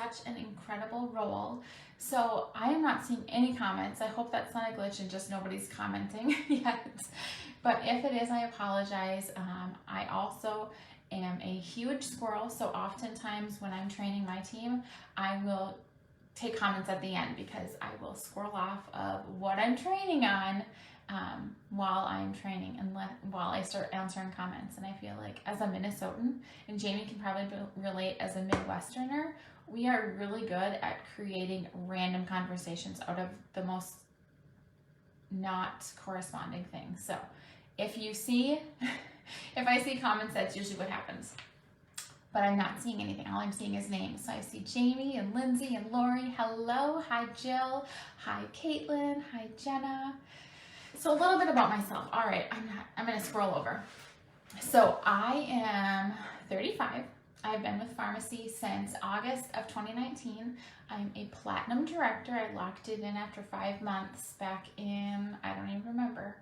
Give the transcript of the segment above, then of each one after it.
such an incredible role. So I am not seeing any comments. I hope that's not a glitch and just nobody's commenting yet. But if it is, I apologize. I also am a huge squirrel, so oftentimes when I'm training my team, I will take comments at the end because I will squirrel off of what I'm training on while I'm training and while I start answering comments. And I feel like as a Minnesotan, and Jamie can probably relate as a Midwesterner, we are really good at creating random conversations out of the most not corresponding things. So if I see comments, that's usually what happens. But I'm not seeing anything. All I'm seeing is names. So I see Jamie and Lindsay and Lori. Hello. Hi, Jill. Hi, Caitlin. Hi, Jenna. So a little bit about myself. All right, I'm going to scroll over. So I am 35. I've been with pharmacy since August of 2019. I'm a platinum director. I locked it in after 5 months back in, I don't even remember.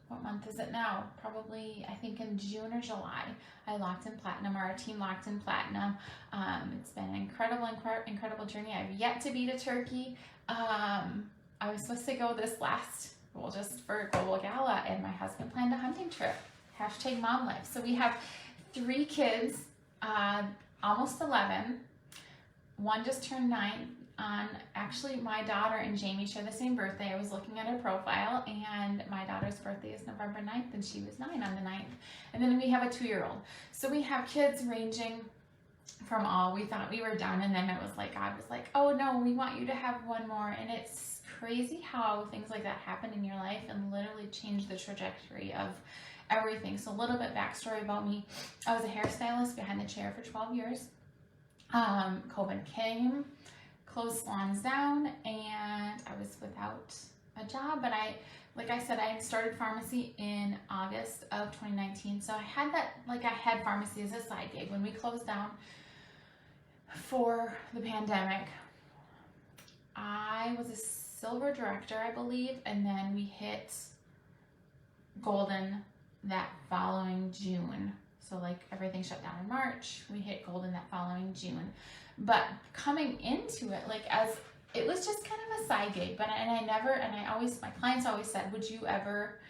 What month is it now? Probably, I think in June or July, I locked in platinum, or our team locked in platinum. It's been an incredible journey. I've yet to beat a turkey. I was supposed to go this just for Global Gala, and my husband planned a hunting trip. Hashtag mom life. So we have 3 kids, almost 11. One just turned 9. Actually, my daughter and Jamie share the same birthday. I was looking at her profile, and my daughter's birthday is November 9th, and she was 9 on the 9th. And then we have a 2-year-old. So we have kids ranging from all. We thought we were done, and then it was like, God was like, oh no, we want you to have one more. And it's crazy how things like that happen in your life and literally change the trajectory of everything. So a little bit backstory about me. I was a hairstylist behind the chair for 12 years. COVID came, closed salons down, and I was without a job. But like I said, I started pharmacy in August of 2019. So I had pharmacy as a side gig. When we closed down for the pandemic, I was a silver director, I believe, and then we hit golden that following June. So like everything shut down in March, we hit golden that following June. But coming into it, it was just kind of a side gig. But my clients always said, would you ever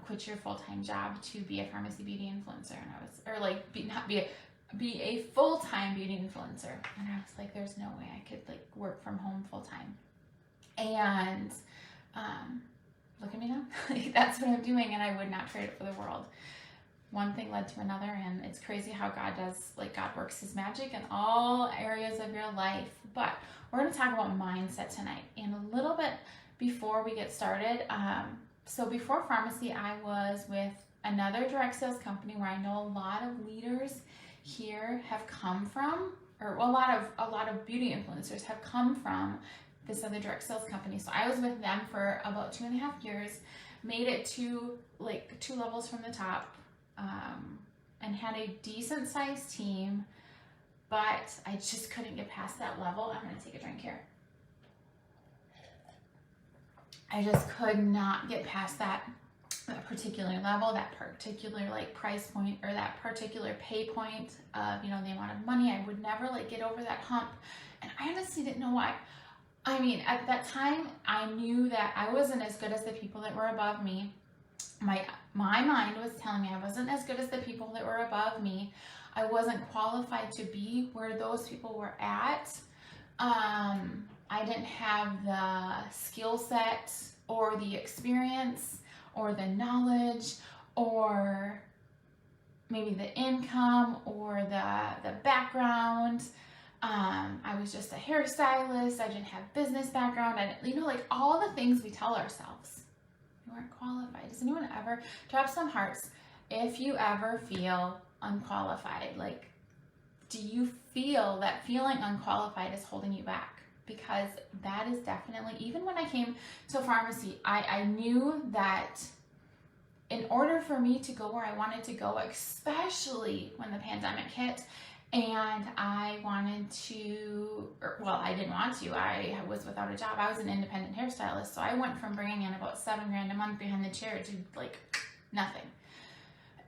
quit your full-time job to be a pharmacy beauty influencer? And be a full-time beauty influencer. And I was like, there's no way I could work from home full-time. And look at me now. That's what I'm doing, and I would not trade it for the world. One thing led to another, and it's crazy how God does, God works his magic in all areas of your life. But we're going to talk about mindset tonight. And a little bit before we get started, so before pharmacy, I was with another direct sales company where I know a lot of leaders here have come from, or a lot of beauty influencers have come from this other direct sales company. So I was with them for about 2.5 years, made it to 2 levels from the top, and had a decent sized team, but I just couldn't get past that level. I'm gonna take a drink here. I just could not get past that particular level, that particular price point, or that particular pay point of, the amount of money. I would never get over that hump. And I honestly didn't know why. I mean, at that time, I knew that I wasn't as good as the people that were above me. My mind was telling me I wasn't as good as the people that were above me. I wasn't qualified to be where those people were at. I didn't have the skill set or the experience or the knowledge or maybe the income or the background. I was just a hairstylist. I didn't have business background. I didn't, all the things we tell ourselves. We weren't qualified. Does anyone ever, drop some hearts, if you ever feel unqualified? Do you feel that feeling unqualified is holding you back? Because that is definitely, even when I came to pharmacy, I knew that in order for me to go where I wanted to go, especially when the pandemic hit, and I wanted to, I didn't want to. I was without a job. I was an independent hairstylist, so I went from bringing in about $7,000 a month behind the chair to nothing.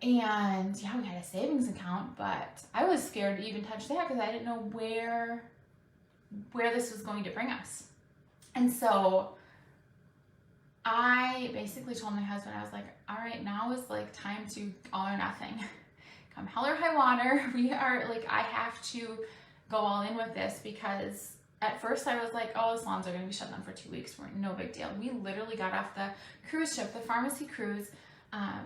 And yeah, we had a savings account, but I was scared to even touch that because I didn't know where this was going to bring us. And so I basically told my husband, I was like, all right, now is like time to all or nothing. Come hell or high water, we are like, I have to go all in with this, because at first I was like, oh, the salons are going to be shut down for 2 weeks. No big deal. We literally got off the cruise ship, the Pharmacy Cruise,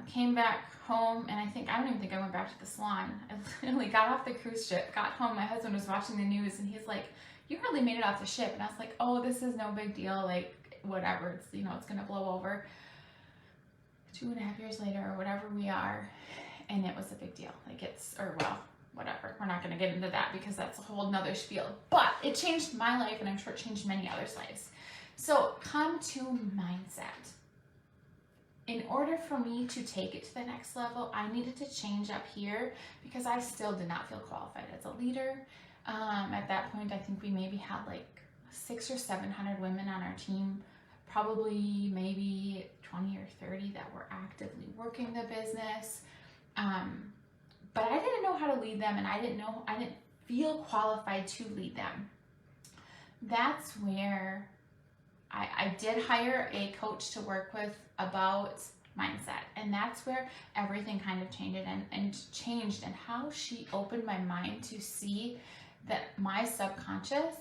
came back home, and I don't even think I went back to the salon. I literally got off the cruise ship, got home, my husband was watching the news, and he's like, you hardly made it off the ship. And I was like, oh, this is no big deal, like, whatever, it's, you know, it's going to blow over. 2.5 years later, or whatever we are, and it was a big deal. Like, whatever. We're not going to get into that because that's a whole nother spiel. But it changed my life, and I'm sure it changed many others' lives. So come to mindset. In order for me to take it to the next level, I needed to change up here because I still did not feel qualified as a leader. At that point, I think we maybe had like 600 or 700 women on our team, probably maybe 20 or 30 that were actively working the business. But I didn't know how to lead them, and I didn't feel qualified to lead them. That's where I did hire a coach to work with about mindset, and that's where everything kind of changed, and how she opened my mind to see that my subconscious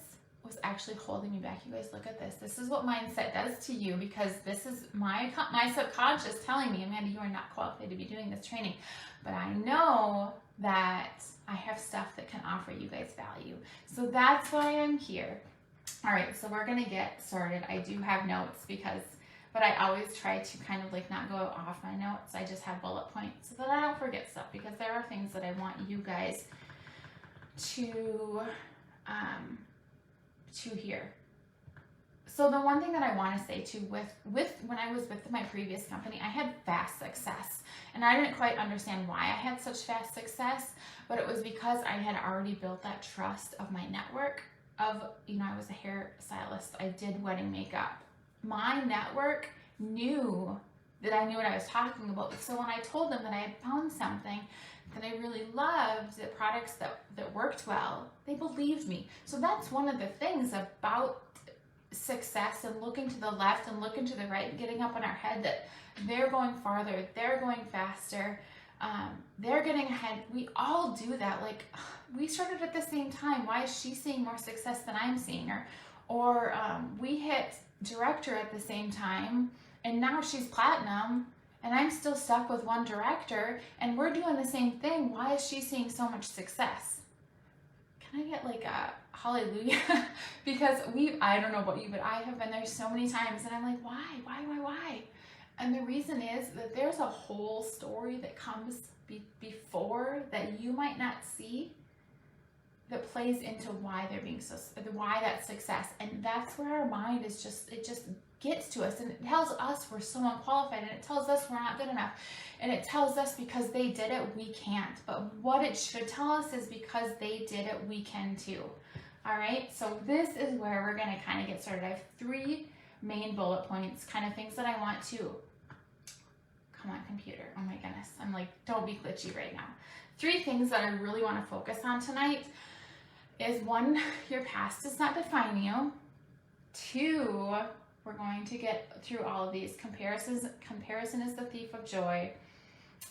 was actually holding me back. You guys, look at this. This is what mindset does to you, because this is my subconscious telling me, Amanda, you are not qualified to be doing this training. But I know that I have stuff that can offer you guys value. So that's why I'm here. All right, so we're going to get started. I do have notes but I always try to kind of like not go off my notes. I just have bullet points so that I don't forget stuff, because there are things that I want you guys to hear. So the one thing that I want to say too, with when I was with my previous company, I had fast success, and I didn't quite understand why I had such fast success, but it was because I had already built that trust of my network of, you know, I was a hairstylist, I did wedding makeup. My network knew that I knew what I was talking about. So when I told them that I had found something that I really loved, the products that worked well, they believed me. So that's one of the things about success, and looking to the left and looking to the right and getting up in our head that they're going farther, they're going faster, they're getting ahead. We all do that. Like, we started at the same time. Why is she seeing more success than I'm seeing? Or we hit director at the same time, and now she's platinum, and I'm still stuck with one director, and we're doing the same thing. Why is she seeing so much success? Can I get like a hallelujah? Because I don't know about you, but I have been there so many times, and I'm like, why? And the reason is that there's a whole story that comes before that you might not see, that plays into why they're being why that success. And that's where our mind is it just gets to us, and it tells us we're so unqualified, and it tells us we're not good enough, and it tells us because they did it, we can't. But what it should tell us is because they did it, we can too. All right, so this is where we're going to kind of get started. I have 3 main bullet points, kind of things that I want to, come on computer, oh my goodness, I'm like, don't be glitchy right now. 3 things that I really want to focus on tonight is 1, your past does not define you. 2, we're going to get through all of these. Comparison is the thief of joy.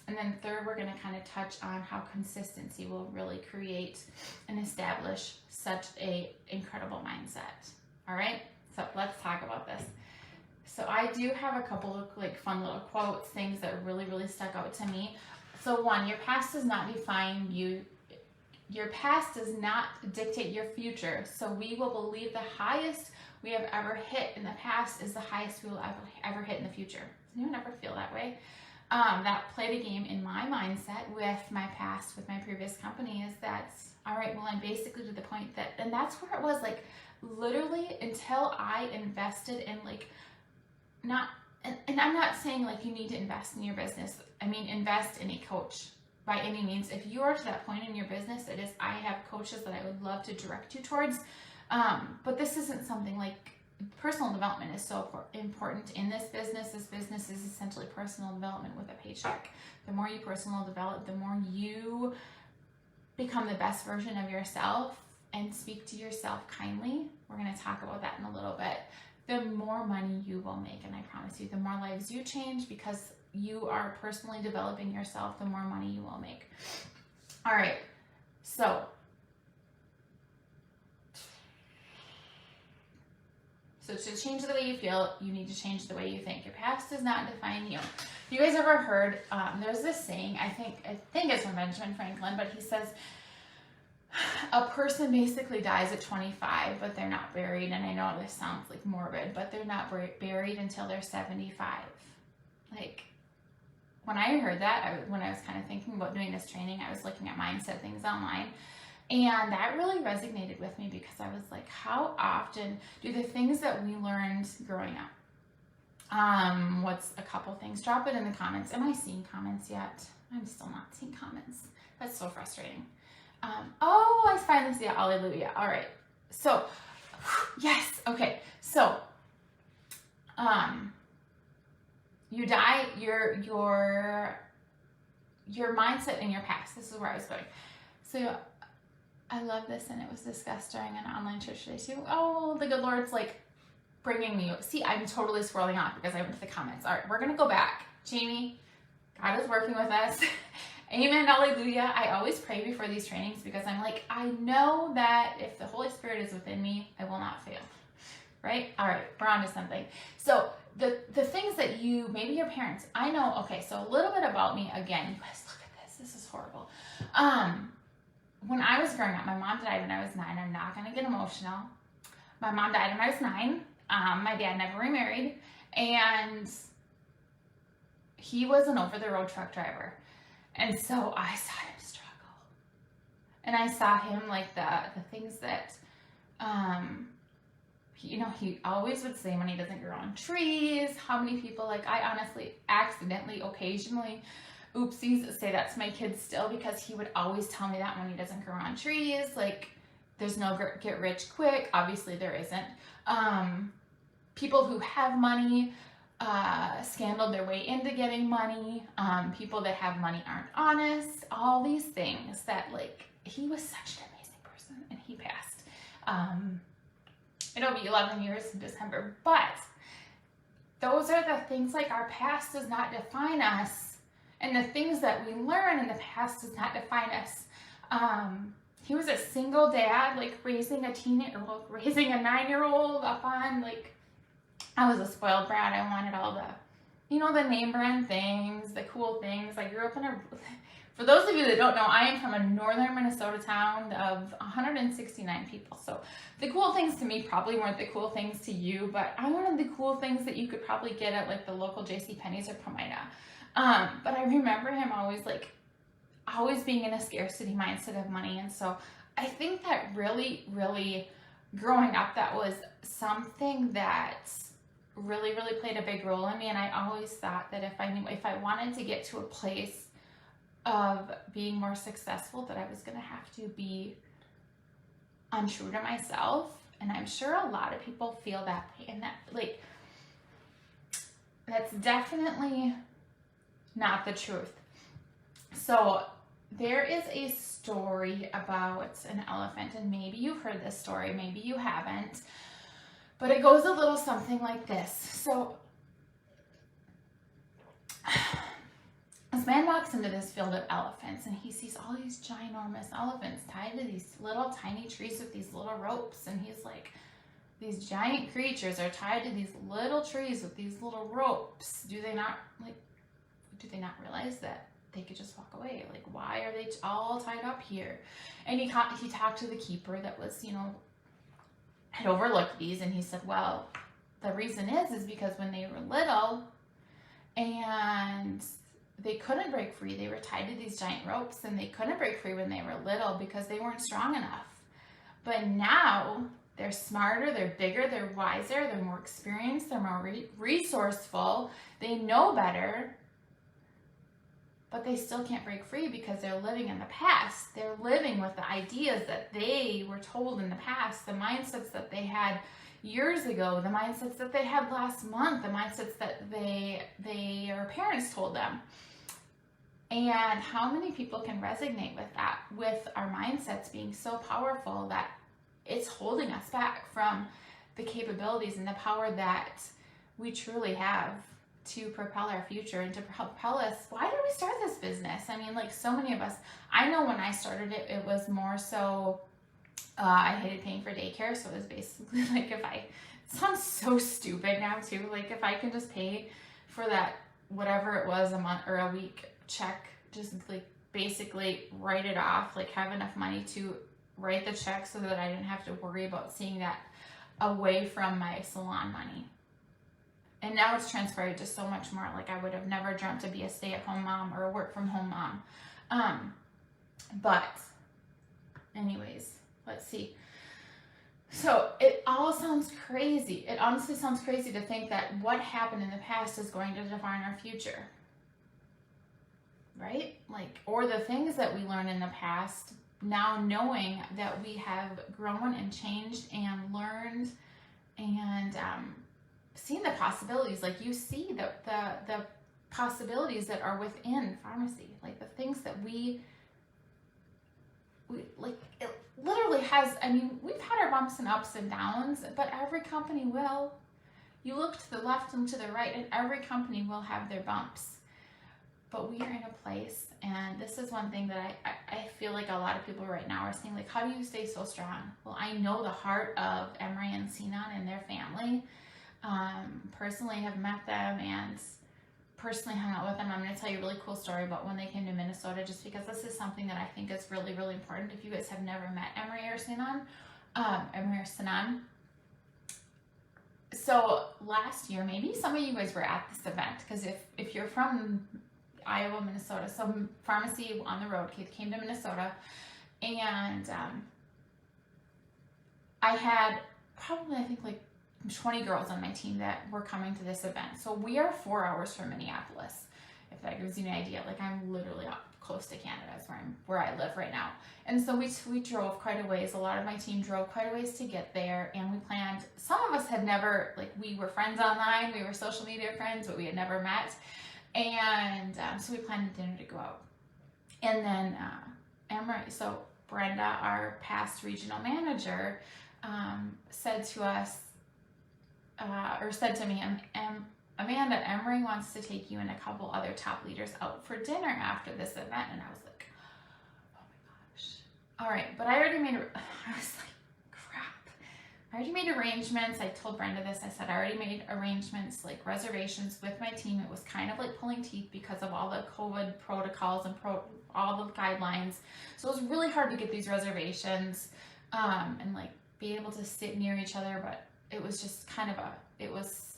And then 3rd, we're going to kind of touch on how consistency will really create and establish such a incredible mindset. All right, so let's talk about this. So I do have a couple of like fun little quotes, things that really, really stuck out to me. So 1, your past does not define you. Your past does not dictate your future. So we will believe the highest we have ever hit in the past is the highest we will ever hit in the future. Does anyone ever feel that way? That played a game in my mindset with my past, with my previous company, is that, all right, well, I'm basically to the point that, and that's where it was like, literally until I invested in like, and I'm not saying like you need to invest in your business. I mean, invest in a coach by any means. If you are to that point in your business, I have coaches that I would love to direct you towards. But this isn't something like personal development is so important in this business. This business is essentially personal development with a paycheck. The more you personal develop, the more you become the best version of yourself and speak to yourself kindly. We're going to talk about that in a little bit. The more money you will make, and I promise you, the more lives you change because you are personally developing yourself, the more money you will make. All right, so to change the way you feel, you need to change the way you think. Your past does not define you. You guys ever heard, there's this saying, I think it's from Benjamin Franklin, but he says, a person basically dies at 25, but they're not buried. And I know this sounds like morbid, but they're not buried until they're 75. Like, when I heard that, when I was kind of thinking about doing this training, I was looking at mindset things online. And that really resonated with me because I was like, how often do the things that we learned growing up, what's a couple things? Drop it in the comments. Am I seeing comments yet? I'm still not seeing comments. That's so frustrating. Oh, I finally see it. Hallelujah. All right. So, yes. Okay. So, you die, your mindset in your past. This is where I was going. So, I love this, and it was discussed during an online church today too. Oh, the good Lord's like bringing me. See, I'm totally scrolling off because I went to the comments. All right, we're going to go back. Jamie, God is working with us. Amen, hallelujah. I always pray before these trainings because I'm like, I know that if the Holy Spirit is within me, I will not fail, right? All right, we're on to something. So the things that maybe your parents, I know, okay, so a little bit about me again. You guys, look at this. This is horrible. When I was growing up, my mom died when I was 9. I'm not going to get emotional. My mom died when I was 9. My dad never remarried, and he was an over-the-road truck driver. And so I saw him struggle. And I saw him like the things that, he always would say when he doesn't grow on trees, how many people, like I honestly, accidentally, occasionally, oopsies, say that to my kids still because he would always tell me that when he doesn't grow on trees, like there's no get rich quick. Obviously there isn't. People who have money, scandaled their way into getting money. People that have money aren't honest. All these things that, like, he was such an amazing person, and he passed. It'll be 11 years in December, but those are the things, like, our past does not define us, and the things that we learn in the past does not define us. He was a single dad, like, raising a 9-year-old up on, like, I was a spoiled brat. I wanted all the name brand things, the cool things. I grew up for those of you that don't know, I am from a northern Minnesota town of 169 people. So the cool things to me probably weren't the cool things to you, but I wanted the cool things that you could probably get at like the local JCPenney's or Pomina. But I remember him always being in a scarcity mindset of money. And so I think that really, really growing up, that was something that really, really played a big role in me. And I always thought that if I wanted to get to a place of being more successful, that I was going to have to be untrue to myself. And I'm sure a lot of people feel that way. And that's definitely not the truth. So there is a story about an elephant, and maybe you've heard this story, maybe you haven't. But it goes a little something like this. So this man walks into this field of elephants, and he sees all these ginormous elephants tied to these little tiny trees with these little ropes. And he's like, these giant creatures are tied to these little trees with these little ropes. Do they not realize that they could just walk away? Like, why are they all tied up here? And he talked to the keeper that was, had overlooked these, and he said, well, the reason is because when they were little and they couldn't break free, they were tied to these giant ropes, and they couldn't break free when they were little because they weren't strong enough. But now they're smarter, they're bigger, they're wiser, they're more experienced, they're more resourceful, they know better, but they still can't break free because they're living in the past. They're living with the ideas that they were told in the past, the mindsets that they had years ago, the mindsets that they had last month, the mindsets that their parents told them. And how many people can resonate with that, with our mindsets being so powerful that it's holding us back from the capabilities and the power that we truly have to propel our future and to propel us. Why did we start this business? I mean, like, so many of us, I know when I started it, it was more so, I hated paying for daycare. So it was basically like, it sounds so stupid now too. Like, if I can just pay for that, whatever it was, a month or a week check, just like basically write it off, like have enough money to write the check so that I didn't have to worry about seeing that away from my salon money. And now it's transferred to so much more. Like, I would have never dreamt to be a stay-at-home mom or a work-from-home mom. But anyways, let's see. So it all sounds crazy. It honestly sounds crazy to think that what happened in the past is going to define our future. Right? Like, or the things that we learned in the past, now knowing that we have grown and changed and learned and seen the possibilities. Like, you see the possibilities that are within pharmacy, like the things that we like. It literally has, I mean, we've had our bumps and ups and downs, but every company will. You look to the left and to the right, and every company will have their bumps. But we are in a place, and this is one thing that I feel like a lot of people right now are saying, like, how do you stay so strong? Well, I know the heart of Emery and Sinan and their family. Personally have met them and personally hung out with them. I'm going to tell you a really cool story about when they came to Minnesota, just because this is something that I think is really, really important. If you guys have never met Emery or Sinan, so last year, maybe some of you guys were at this event, because if you're from Iowa, Minnesota, some pharmacy on the road came to Minnesota, and I had probably, I think, like 20 girls on my team that were coming to this event. So we are 4 hours from Minneapolis, if that gives you an idea. Like, I'm literally up close to Canada, is where I live right now. And so we drove quite a ways. A lot of my team drove quite a ways to get there, and we planned. Some of us had never, like, we were friends online, we were social media friends, but we had never met. And so we planned a dinner to go out. And then Emery, so Brenda, our past regional manager, said to us, or said to me, Amanda, Emery wants to take you and a couple other top leaders out for dinner after this event. And I was like, oh my gosh. All right, but I already made, I was like, crap. I already made arrangements. I told Brenda this. I said, I already made arrangements, like reservations with my team. It was kind of like pulling teeth because of all the COVID protocols and all the guidelines. So it was really hard to get these reservations and like be able to sit near each other, but it was just kind of it was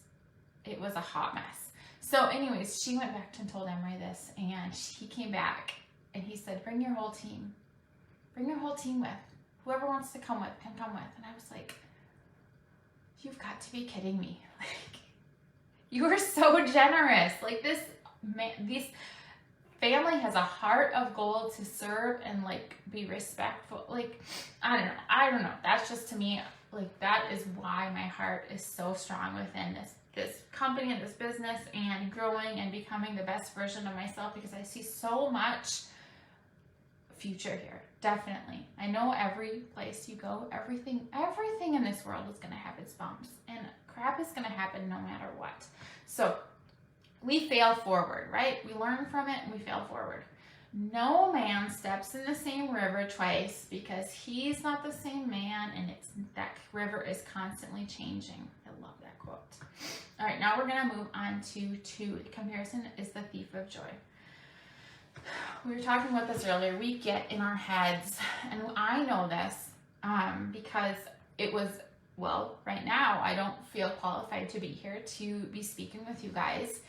a hot mess. So anyways, she went back and told Emery this, and he came back and he said, bring your whole team. Bring your whole team with. Whoever wants to come with can come with. And I was like, you've got to be kidding me. Like, you are so generous. Like, this family has a heart of gold to serve and like be respectful. Like, I don't know. That's just, to me, like, that is why my heart is so strong within this company and this business and growing and becoming the best version of myself, because I see so much future here. Definitely. I know every place you go, everything in this world is going to have its bumps, and crap is going to happen no matter what. So we fail forward, right? We learn from it and we fail forward. No man steps in the same river twice, because he's not the same man, and that river is constantly changing. I love that quote. All right, now we're going to move on to 2. Comparison is the thief of joy. We were talking about this earlier. We get in our heads, and I know this because it was, well, right now I don't feel qualified to be here to be speaking with you guys.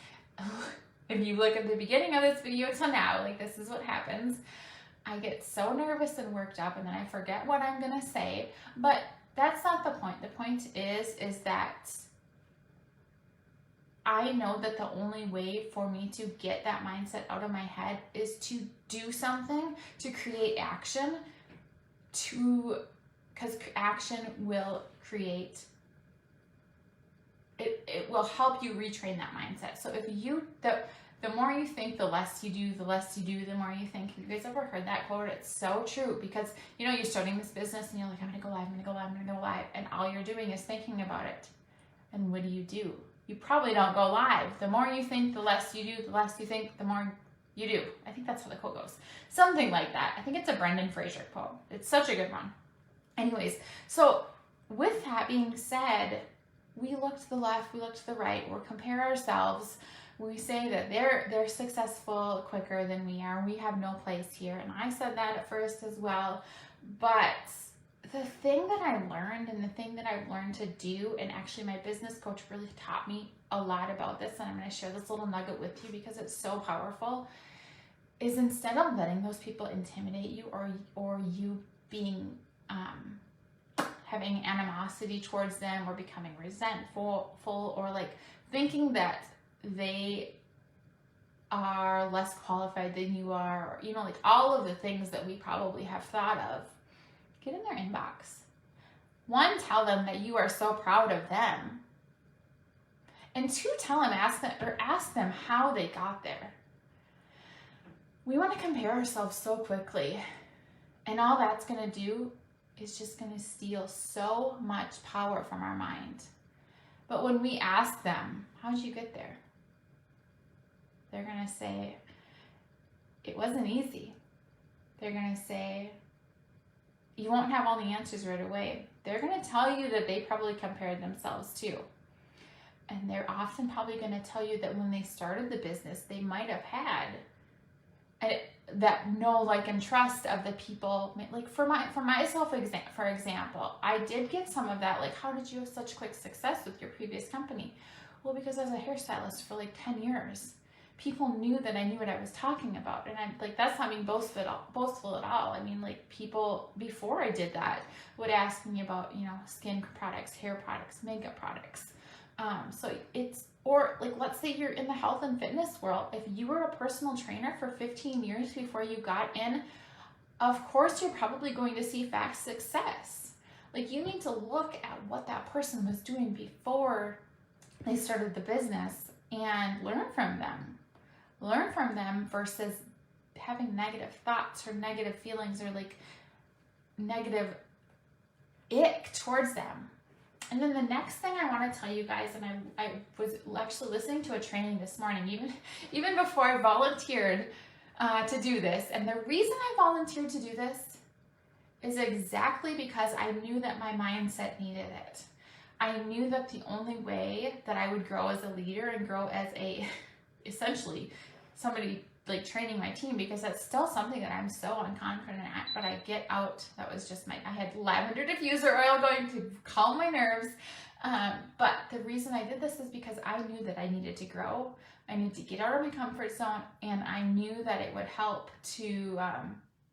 If you look at the beginning of this video till now, like, this is what happens. I get so nervous and worked up, and then I forget what I'm going to say. But that's not the point. The point is that I know that the only way for me to get that mindset out of my head is to do something, to create action, because action will create it will help you retrain that mindset. So if you, the more you think, the less you do, the less you do, the more you think. Have you guys ever heard that quote? It's so true, because you know, you're starting this business and you're like, I'm gonna go live, I'm gonna go live, I'm gonna go live, and all you're doing is thinking about it. And what do? You probably don't go live. The more you think, the less you do, the less you think, the more you do. I think that's how the quote goes. Something like that. I think it's a Brendan Fraser quote. It's such a good one. Anyways, so with that being said, we look to the left, we look to the right, we'll compare ourselves. We say that they're successful quicker than we are. We have no place here. And I said that at first as well. But the thing that I learned, and the thing that I've learned to do, and actually my business coach really taught me a lot about this, and I'm going to share this little nugget with you because it's so powerful, is instead of letting those people intimidate you, or you being having animosity towards them, or becoming resentful, or like thinking that they are less qualified than you are, or, you know, like all of the things that we probably have thought of, get in their inbox. One, tell them that you are so proud of them. And two, ask them how they got there. We want to compare ourselves so quickly, and all that's going to do is just going to steal so much power from our mind. But when we ask them, how'd you get there? They're going to say, it wasn't easy. They're going to say, you won't have all the answers right away. They're going to tell you that they probably compared themselves too. And they're often probably going to tell you that when they started the business, they might have had that know, like, and trust of the people. Like for myself, for example, I did get some of that. Like, how did you have such quick success with your previous company? Well, because I was a hairstylist for like 10 years. People knew that I knew what I was talking about. And I'm like, that's not being boastful at all. I mean, like, people before I did that would ask me about, you know, skin products, hair products, makeup products. Or like, let's say you're in the health and fitness world. If you were a personal trainer for 15 years before you got in, of course, you're probably going to see fast success. Like, you need to look at what that person was doing before they started the business and learn from them. Learn from them versus having negative thoughts or negative feelings or like negative ick towards them. And then the next thing I want to tell you guys, and I was actually listening to a training this morning, even before I volunteered to do this. And the reason I volunteered to do this is exactly because I knew that my mindset needed it. I knew that the only way that I would grow as a leader and grow as essentially somebody like training my team, because that's still something that I'm so unconfident at, but I get out. That was just I had lavender diffuser oil going to calm my nerves. But the reason I did this is because I knew that I needed to grow. I needed to get out of my comfort zone, and I knew that it would help to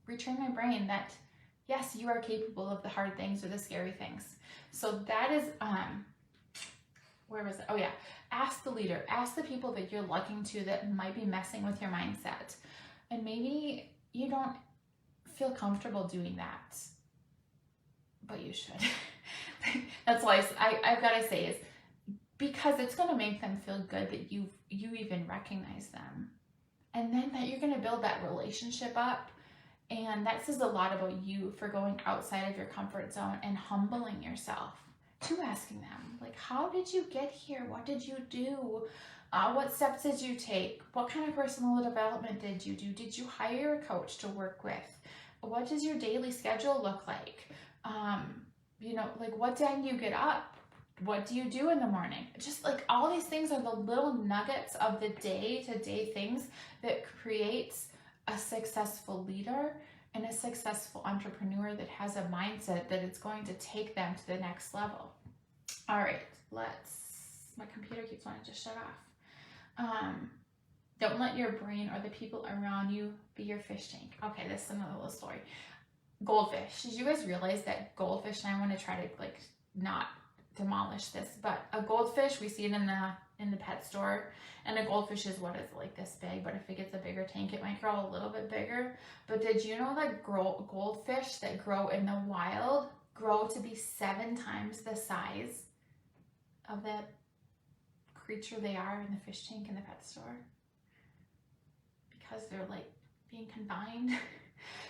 retrain my brain that, yes, you are capable of the hard things or the scary things. So that is, where was it? Oh yeah. Ask the leader, ask the people that you're looking to that might be messing with your mindset. And maybe you don't feel comfortable doing that, but you should. That's why I've got to say is because it's going to make them feel good that you even recognize them. And then that you're going to build that relationship up. And that says a lot about you for going outside of your comfort zone and humbling yourself to asking them, like, how did you get here? What did you do? What steps did you take? What kind of personal development did you do? Did you hire a coach to work with? What does your daily schedule look like? You know, like, what time do you get up? What do you do in the morning? Just like all these things are the little nuggets of the day-to-day things that creates a successful leader and a successful entrepreneur that has a mindset that it's going to take them to the next level. All right, my computer keeps wanting to shut off. Don't let your brain or the people around you be your fish tank. Okay, this is another little story. Goldfish. Did you guys realize that goldfish, and I want to try to like not demolish this, but a goldfish, we see it in the pet store, and a goldfish is what is like this big, but if it gets a bigger tank, it might grow a little bit bigger. But did you know that goldfish that grow in the wild grow to be 7 times the size of the creature they are in the fish tank in the pet store because they're like being confined.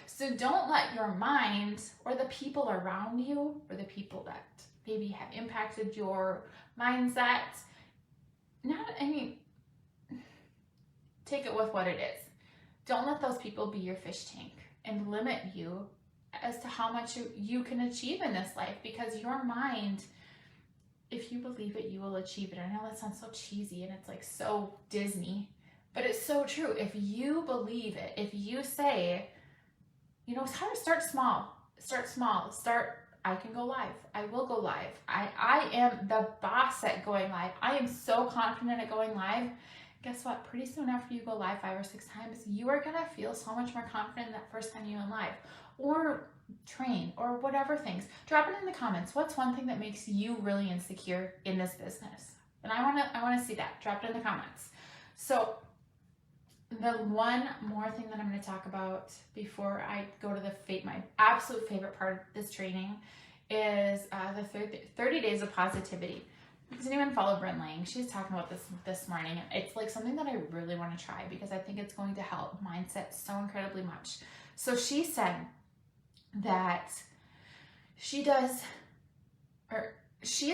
So don't let your mind or the people around you or the people that maybe have impacted your mindset, take it with what it is. Don't let those people be your fish tank and limit you as to how much you can achieve in this life, because your mind, if you believe it, you will achieve it. I know that sounds so cheesy and it's like so Disney, but it's so true. If you believe it, if you say, it's hard to start small. I can go live. I will go live. I am the boss at going live. I am so confident at going live. Guess what? Pretty soon after you go live 5 or 6 times, you are going to feel so much more confident that first time you went live or train or whatever things. Drop it in the comments. What's one thing that makes you really insecure in this business? And I want to see that. Drop it in the comments. So the one more thing that I'm going to talk about before I go to my absolute favorite part of this training is the 30 days of positivity. Does anyone follow Bryn Lang? She's talking about this morning. It's like something that I really want to try because I think it's going to help mindset so incredibly much. So she said that she's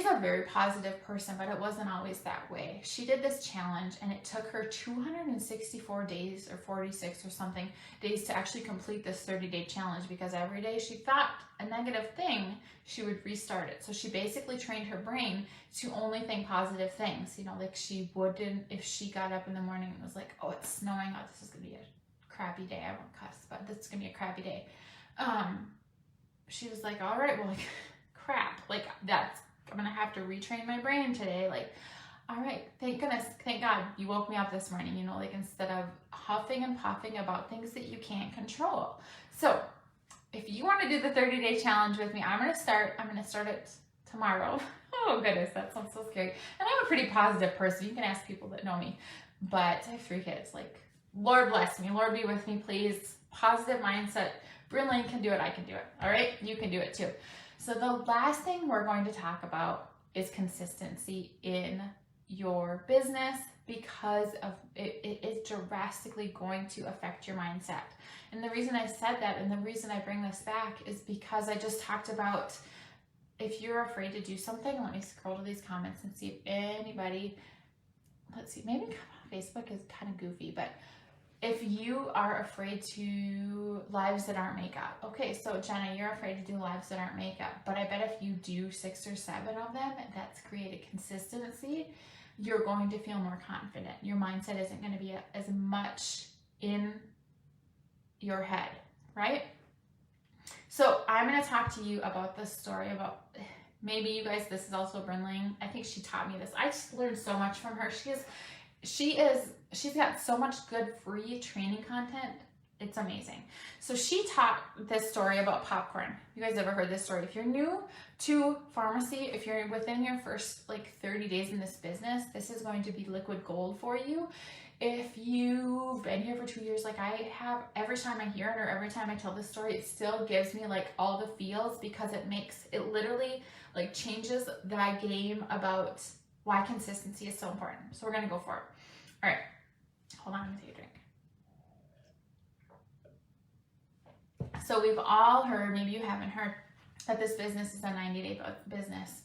a very positive person, but it wasn't always that way. She did this challenge and it took her 264 days or 46 or something days to actually complete this 30-day challenge, because every day she thought a negative thing, she would restart it. So she basically trained her brain to only think positive things. Like she wouldn't, if she got up in the morning and was like, oh, it's snowing, oh, this is going to be a crappy day. I won't cuss, but this is going to be a crappy day. She was like, all right, well, like, crap, like I'm going to have to retrain my brain today. Like, all right, thank goodness, thank God you woke me up this morning, like instead of huffing and puffing about things that you can't control. So if you want to do the 30-day challenge with me, I'm going to start it tomorrow. Oh goodness, that sounds so scary. And I'm a pretty positive person. You can ask people that know me, but I have 3 kids. Like, Lord bless me. Lord be with me, please. Positive mindset. Bryn Lang can do it. I can do it. All right. You can do it too. So the last thing we're going to talk about is consistency in your business, because of it is drastically going to affect your mindset. And the reason I said that and the reason I bring this back is because I just talked about, if you're afraid to do something, let me scroll to these comments and see if anybody, let's see, maybe Facebook is kind of goofy, but if you are afraid to lives that aren't makeup. Okay, so Jenna, you're afraid to do lives that aren't makeup, but I bet if you do 6 or 7 of them, that's created consistency, you're going to feel more confident. Your mindset isn't going to be as much in your head, right? So I'm going to talk to you about this story about, maybe you guys, this is also Bryn Lang. I think she taught me this. I just learned so much from her. She's got so much good free training content. It's amazing. So she taught this story about popcorn. You guys ever heard this story? If you're new to pharmacy, if you're within your first 30 days in this business, this is going to be liquid gold for you. If you've been here for 2 years, like I have, every time I hear it or every time I tell this story, it still gives me all the feels, because it literally changes the game about why consistency is so important. So we're going to go for it. All right. Hold on, I'm going to take a drink. So we've all heard, maybe you haven't heard, that this business is a 90-day business.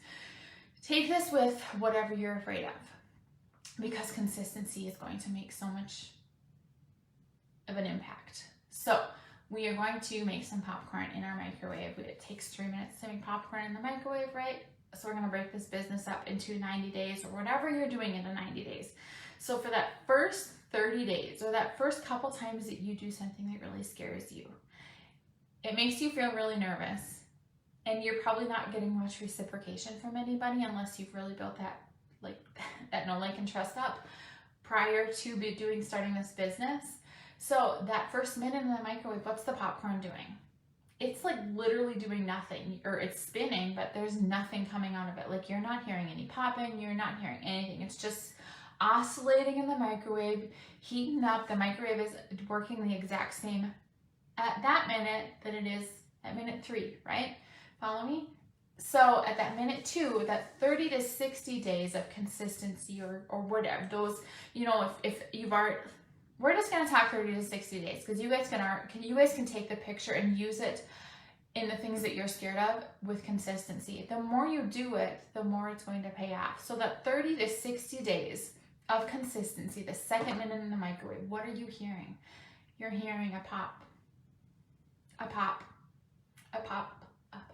Take this with whatever you're afraid of, because consistency is going to make so much of an impact. So we are going to make some popcorn in our microwave. It takes 3 minutes to make popcorn in the microwave, right? So we're going to break this business up into 90 days or whatever you're doing in the 90 days. So for that first 30 days or that first couple times that you do something that really scares you, it makes you feel really nervous, and you're probably not getting much reciprocation from anybody unless you've really built that know, like, and trust up prior to starting this business. So that first minute in the microwave, what's the popcorn doing? It's literally doing nothing, or it's spinning, but there's nothing coming out of it. You're not hearing any popping, you're not hearing anything. It's just oscillating in the microwave, heating up. The microwave is working the exact same at that minute that it is at minute 3, right? Follow me? So at that minute 2, that 30 to 60 days of consistency or whatever, those, if you've already, we're just going to talk 30 to 60 days because you guys can take the picture and use it in the things that you're scared of with consistency. The more you do it, the more it's going to pay off. So that 30 to 60 days of consistency, the second minute in the microwave, what are you hearing? You're hearing a pop, a pop, a pop, a pop.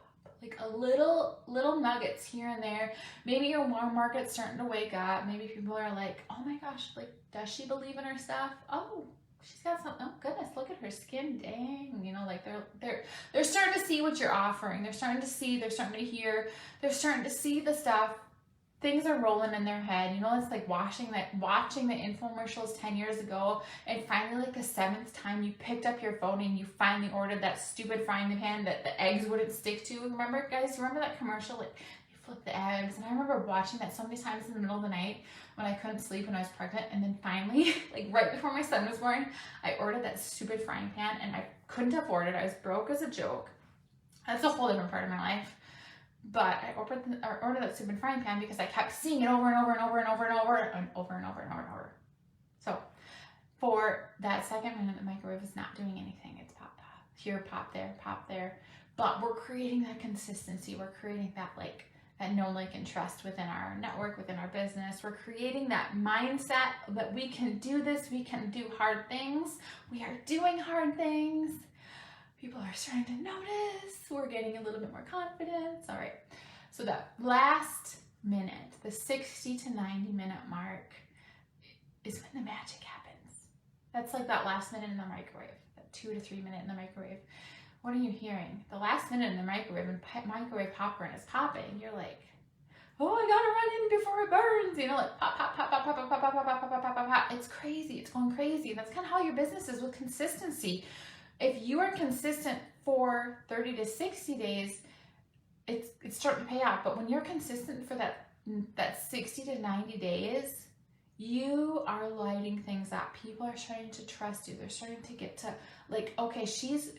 Like a little nuggets here and there. Maybe your warm market's starting to wake up. Maybe people are like, oh my gosh, like, does she believe in her stuff? Oh, she's got something. Oh goodness, look at her skin. Dang, like they're starting to see what you're offering. They're starting to see, they're starting to hear, they're starting to see the stuff. Things are rolling in their head. It's like watching the infomercials 10 years ago, and finally, like the 7th time you picked up your phone and you finally ordered that stupid frying pan that the eggs wouldn't stick to. Remember, guys? Remember that commercial? Like, you flip the eggs, and I remember watching that so many times in the middle of the night when I couldn't sleep when I was pregnant, and then finally, like right before my son was born, I ordered that stupid frying pan, and I couldn't afford it. I was broke as a joke. That's a whole different part of my life. But I ordered that stupid frying pan because I kept seeing it over and over and over and over and over and over and over and over and over. So for that second minute, the microwave is not doing anything. It's pop, pop, here, pop there, pop there. But we're creating that consistency. We're creating that know, like, and trust within our network, within our business. We're creating that mindset that we can do this. We can do hard things. We are doing hard things. People are starting to notice. We're getting a little bit more confidence. All right. So that last minute, the 60 to 90 minute mark, is when the magic happens. That's like that last minute in the microwave, that 2 to 3 minute in the microwave. What are you hearing? The last minute in the microwave, when microwave popcorn is popping, you're like, oh, I gotta run in before it burns. Like pop, pop, pop, pop, pop, pop, pop, pop, pop, pop, pop, pop, pop. It's crazy. It's going crazy. And that's kind of how your business is with consistency. If you are consistent for 30 to 60 days, it's starting to pay off. But when you're consistent for that 60 to 90 days, you are lighting things up. People are starting to trust you. They're starting to get to, like, okay, she's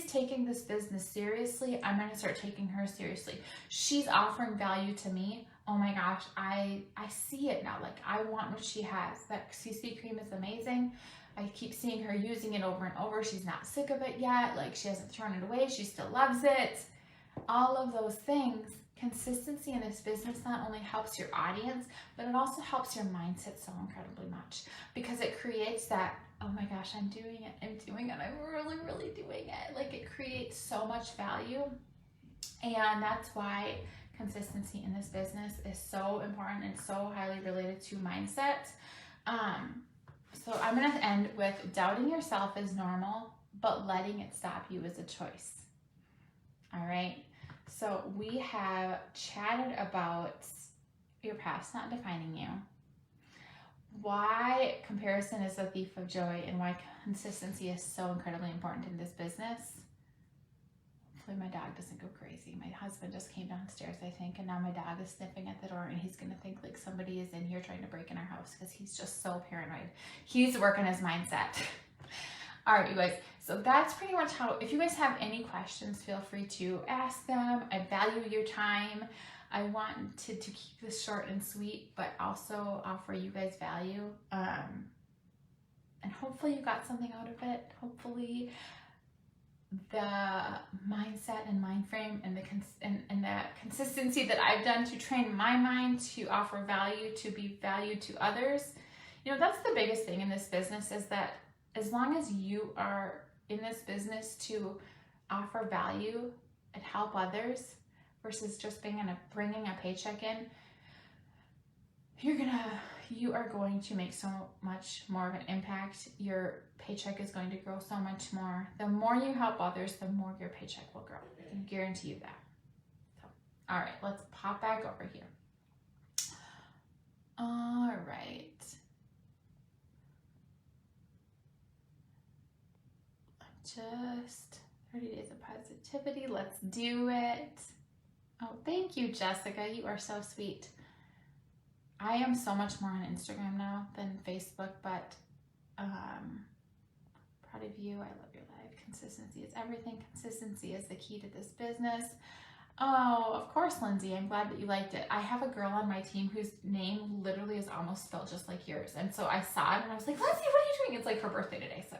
taking this business seriously. I'm going to start taking her seriously. She's offering value to me. Oh my gosh, I see it now. Like, I want what she has. That CC cream is amazing. I keep seeing her using it over and over. She's not sick of it yet. Like, she hasn't thrown it away. She still loves it. All of those things. Consistency in this business not only helps your audience, but it also helps your mindset so incredibly much, because it creates that, oh my gosh, I'm doing it, I'm really, really doing it. Like, it creates so much value. And that's why consistency in this business is so important and so highly related to mindset. So I'm going to end with doubting yourself is normal, but letting it stop you is a choice. All right. So we have chatted about your past not defining you, why comparison is a thief of joy, and why consistency is so incredibly important in this business. Hopefully my dog doesn't go crazy. My husband just came downstairs, I think, and now my dog is sniffing at the door, and he's going to think like somebody is in here trying to break in our house because he's just so paranoid. He's working his mindset. All right, you guys. So that's pretty much how, if you guys have any questions, feel free to ask them. I value your time. I wanted to keep this short and sweet, but also offer you guys value. And hopefully you got something out of it. Hopefully the mindset and mind frame and the consistency that I've done to train my mind to offer value, to be valued to others. That's the biggest thing in this business, is that as long as you are in this business to offer value and help others versus just bringing a paycheck in, you are going to make so much more of an impact. Your paycheck is going to grow so much more. The more you help others, the more your paycheck will grow. I can guarantee you that. So, all right, let's pop back over here. All right. Just 30 days of positivity. Let's do it. Oh, thank you, Jessica. You are so sweet. I am so much more on Instagram now than Facebook, but proud of you. I love your life. Consistency is everything. Consistency is the key to this business. Oh, of course, Lindsay. I'm glad that you liked it. I have a girl on my team whose name literally is almost spelled just like yours. And so I saw it and I was like, Lindsay, what are you doing? It's like her birthday today. So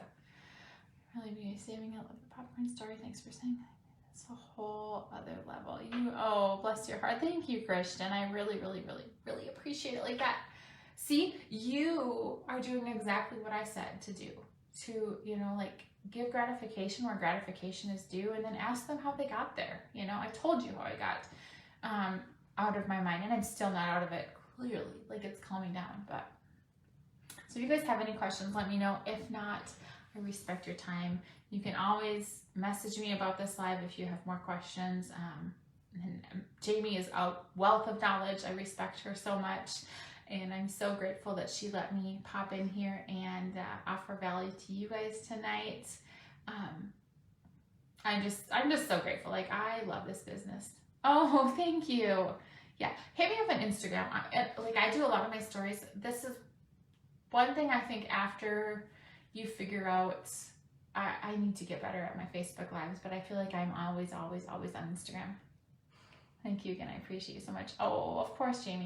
really be saving it. Love the popcorn story. Thanks for saying that. It's a whole other level. Oh, bless your heart. Thank you, Christian. I really, really, really, really appreciate it like that. See, you are doing exactly what I said to do. To, like, give gratification where gratification is due, and then ask them how they got there. I told you how I got out of my mind, and I'm still not out of it, clearly. Like, it's calming down. But so if you guys have any questions, let me know. If not, I respect your time. You can always message me about this live if you have more questions. And Jamie is a wealth of knowledge. I respect her so much. And I'm so grateful that she let me pop in here and offer value to you guys tonight. I'm just so grateful. Like, I love this business. Oh, thank you. Yeah, hit me up on Instagram. I do a lot of my stories. This is one thing I think after you figure out, I need to get better at my Facebook Lives, but I feel like I'm always, always, always on Instagram. Thank you again. I appreciate you so much. Oh, of course, Jamie.